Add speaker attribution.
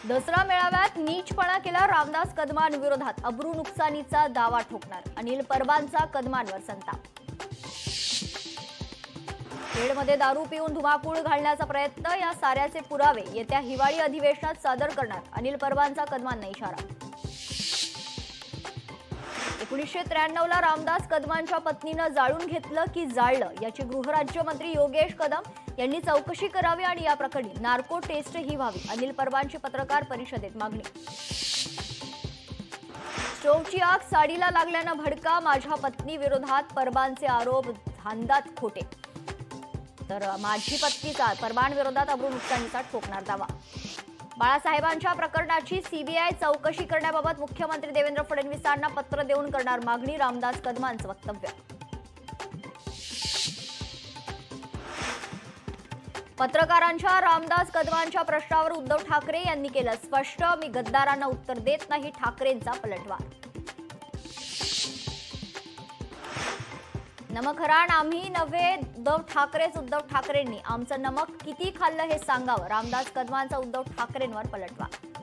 Speaker 1: दसरा मेळाव्यात नीचपणा केला रामदास कदमांविरोधात अब्रू नुकसानीचा दावा ठोकणार अनिल परबांचा कदमांवर संताप। खेडमध्ये दारू पिऊन धुमाकूळ घालण्याचा प्रयत्न, या साऱ्याचे पुरावे येत्या हिवाळी अधिवेशनात सादर करणार अनिल परबांचा कदमांना इशारा। 1993 ला रामदास कदमांच्या पत्नीनं जाळून घेतलं की जाळलं याची गृहराज्यमंत्री योगेश कदम यांनी चौकशी करावी आणि या प्रकरणी नार्को टेस्ट ही व्हावी, अनिल परबांची पत्रकार परिषदेत मागणी। स्टोव्हची आग साडीला लागल्यानं भडका, माझ्या पत्नी विरोधात परबांचे आरोप धांदात खोटे। तर माझी पत्नीचा परबांविरोधात अब्रू नुकसानीचा ठोकणार दावा। बाळासाहेबांच्या प्रकरणाची सीबीआय चौकशी करण्याबाबत मुख्यमंत्री देवेंद्र फडणवीसांना पत्र देऊन करणार मागणी, रामदास कदमांचं वक्तव्य। पत्रकारांच्या रामदास कदमांच्या प्रश्नावर उद्धव ठाकरे यांनी केलं स्पष्ट, मी गद्दारांना उत्तर देत नाही, ठाकरेंचा पलटवार। नमक हराण आम्ही नव्हे, उद्धव उद्धव ठाकरेंनी आमचं नमक किती खाल्लं हे सांगावं, रामदास कदमांचा उद्धव ठाकरेंवर पलटवार।